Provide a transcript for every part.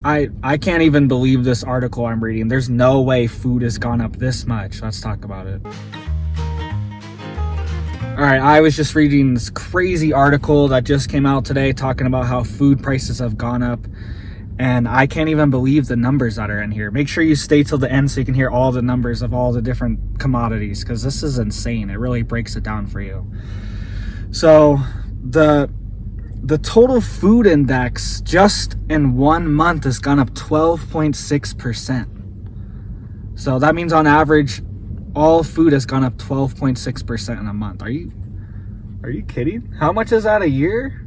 I can't even believe this article I'm reading. There's no way food has gone up this much. Let's talk about it. All right, I was just reading this crazy article that just came out today talking about how food prices have gone up. And I can't even believe the numbers that are in here. Make sure you stay till the end so you can hear all the numbers of all the different commodities, because this is insane. It really breaks it down for you. So the total food index just in 1 month has gone up 12.6%. So that means on average, all food has gone up 12.6% in a month. Are you kidding? How much is that a year?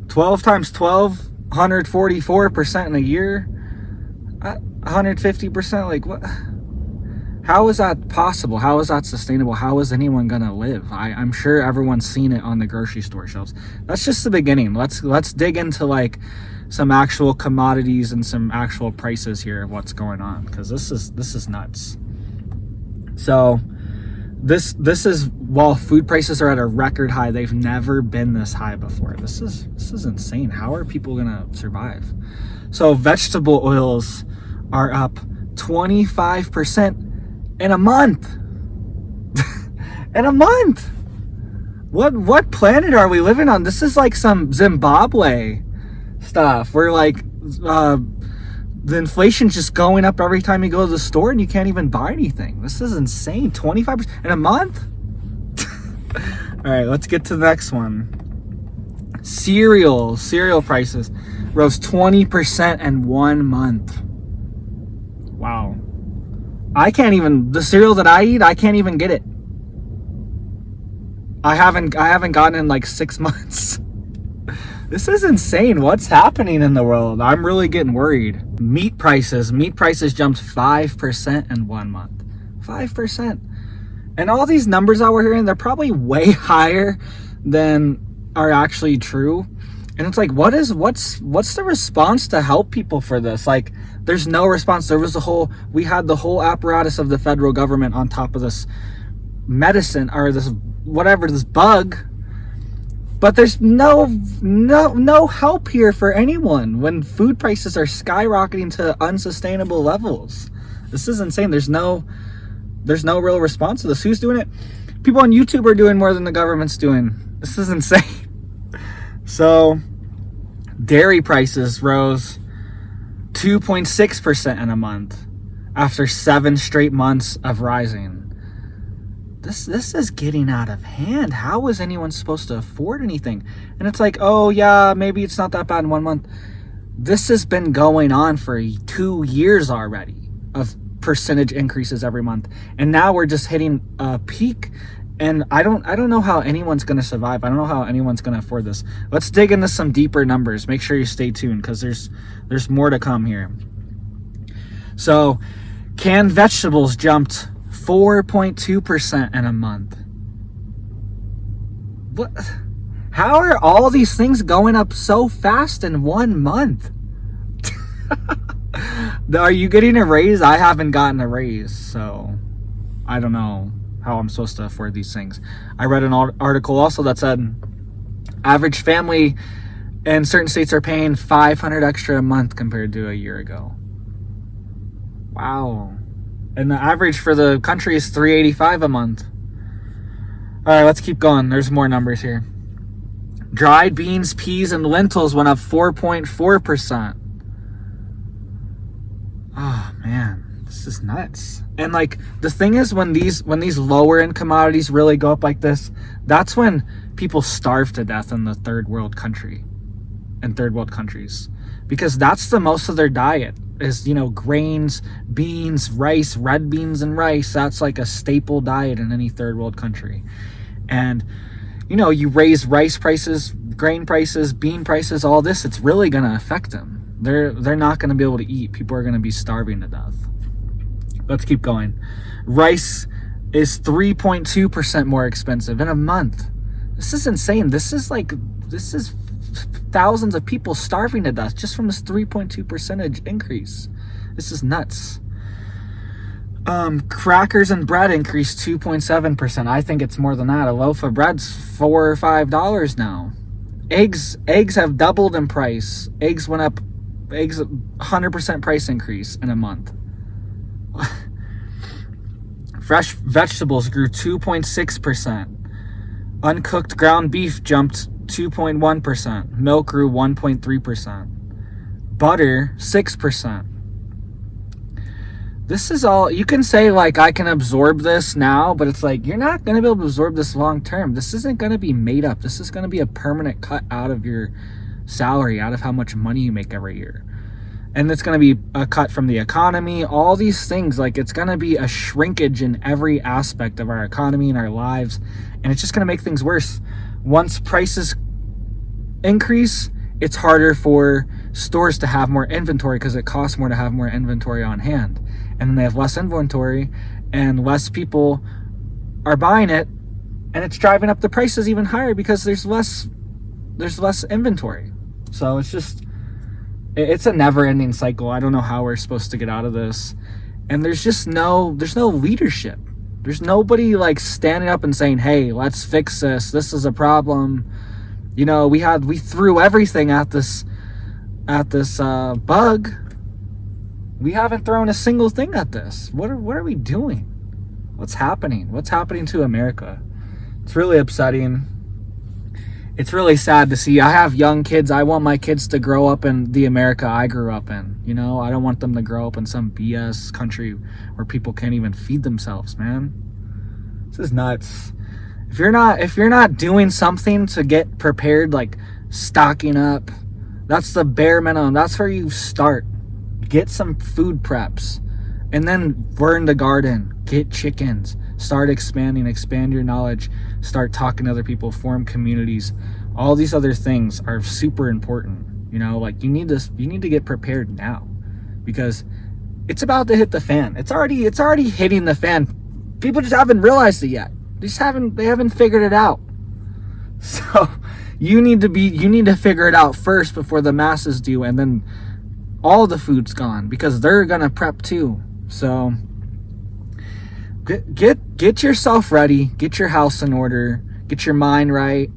12 times 12, 144% in a year. 150%. Like, what? How is that possible? How is that sustainable? How is anyone gonna live? I'm sure everyone's seen it on the grocery store shelves. That's just the beginning. Let's dig into like some actual commodities and some actual prices here of what's going on, because this is nuts. So this is, while food prices are at a record high, they've never been this high before. This is insane. How are people gonna survive? So vegetable oils are up 25% in a month. In a month. What planet are we living on? This is like some Zimbabwe stuff where like the inflation's just going up every time you go to the store and you can't even buy anything. This is insane. 25% in a month? All right, let's get to the next one. Cereal prices rose 20% in 1 month. Wow. The cereal that I eat, I can't even get it. I haven't gotten it in like 6 months. This is insane. What's happening in the world? I'm really getting worried. Meat prices jumped 5% in 1 month. 5%. And all these numbers that we're hearing, they're probably way higher than are actually true. And it's like, what's the response to help people for this? Like, there's no response. We had the whole apparatus of the federal government on top of this medicine or this bug. But there's no help here for anyone when food prices are skyrocketing to unsustainable levels. This is insane. There's no real response to this. Who's doing it? People on YouTube are doing more than the government's doing. This is insane. So, dairy prices rose 2.6% in a month after 7 straight months of rising. This is getting out of hand. How is anyone supposed to afford anything? And it's like, oh yeah, maybe it's not that bad in 1 month. This has been going on for 2 years already of percentage increases every month. And now we're just hitting a peak. And I don't know how anyone's going to survive. I don't know how anyone's going to afford this. Let's dig into some deeper numbers. Make sure you stay tuned because there's more to come here. So, canned vegetables jumped 4.2% in a month. What? How are all these things going up so fast in 1 month? Are you getting a raise? I haven't gotten a raise, so I don't know how I'm supposed to afford these things. I read an article also that said average family in certain states are paying $500 extra a month compared to a year ago. Wow. And the average for the country is $385 a month. All right, let's keep going. There's more numbers here. Dried beans, peas, and lentils went up 4.4%. Oh man, this is nuts. And like the thing is, when these lower end commodities really go up like this, that's when people starve to death in the third world countries, because that's the most of their diet is, grains, beans, rice, red beans and rice. That's like a staple diet in any third world country. And you raise rice prices, grain prices, bean prices, all this, it's really going to affect them. They're not going to be able to eat. People are going to be starving to death. Let's keep going. Rice is 3.2% more expensive in a month. This is insane. This is thousands of people starving to death just from this 3.2% increase. This is nuts. Crackers and bread increased 2.7%. I think it's more than that. A loaf of bread's $4 or $5 now. Eggs have doubled in price. Eggs went up eggs 100% price increase in a month. Fresh vegetables grew 2.6%. Uncooked ground beef jumped 2.1%. Milk grew 1.3%. Butter 6%. This is all, you can say like I can absorb this now, but it's like you're not going to be able to absorb this long term. This isn't going to be made up. This is going to be a permanent cut out of your salary, out of how much money you make every year. And it's going to be a cut from the economy, all these things. Like, it's going to be a shrinkage in every aspect of our economy and our lives, and it's just going to make things worse. Once prices increase, it's harder for stores to have more inventory because it costs more to have more inventory on hand. And then they have less inventory and less people are buying it, and it's driving up the prices even higher because there's less inventory. So it's a never-ending cycle. I don't know how we're supposed to get out of this. And there's no leadership. There's nobody like standing up and saying, "Hey, let's fix this. This is a problem." You know, we threw everything at this bug. We haven't thrown a single thing at this. What are we doing? What's happening? What's happening to America? It's really upsetting. It's really sad to see. I have young kids. I want my kids to grow up in the America I grew up in. You know, I don't want them to grow up in some BS country where people can't even feed themselves, man. This is nuts. If you're not doing something to get prepared, like stocking up, that's the bare minimum. That's where you start. Get some food preps, and then burn the garden. Get chickens. Start expand your knowledge. Start talking to other people. Form communities. All these other things are super important. You know, like you need to get prepared now, because it's about to hit the fan. It's already hitting the fan. People just haven't realized it yet. They haven't figured it out. So you need to figure it out first before the masses do, and then all the food's gone because they're gonna prep too. So get yourself ready, get your house in order, get your mind right,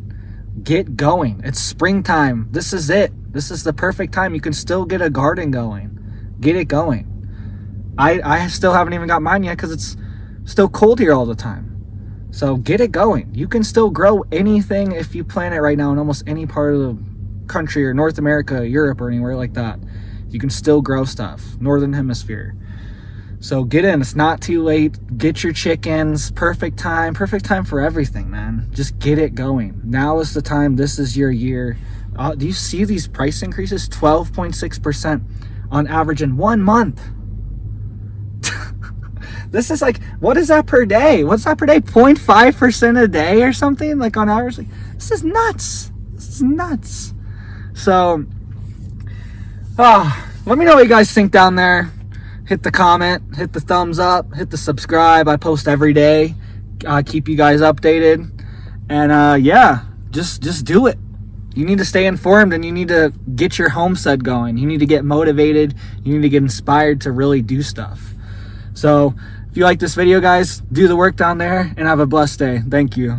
get going. It's springtime. This is it. This is the perfect time. You can still get a garden going. Get it going. I still haven't even got mine yet because it's still cold here all the time. So get it going. You can still grow anything if you plant it right now in almost any part of the country, or North America, Europe, or anywhere like that. You can still grow stuff. Northern Hemisphere. So get in. It's not too late. Get your chickens. Perfect time for everything, man. Just get it going. Now is the time. This is your year. Do you see these price increases? 12.6% on average in 1 month. This is like, what is that per day? What's that per day? 0.5% a day or something? Like on average? Like, this is nuts. So, let me know what you guys think down there. Hit the comment, hit the thumbs up, hit the subscribe. I post every day. Keep you guys updated. And yeah, just do it. You need to stay informed, and you need to get your homestead going. You need to get motivated. You need to get inspired to really do stuff. So if you like this video, guys, do the work down there and have a blessed day. Thank you.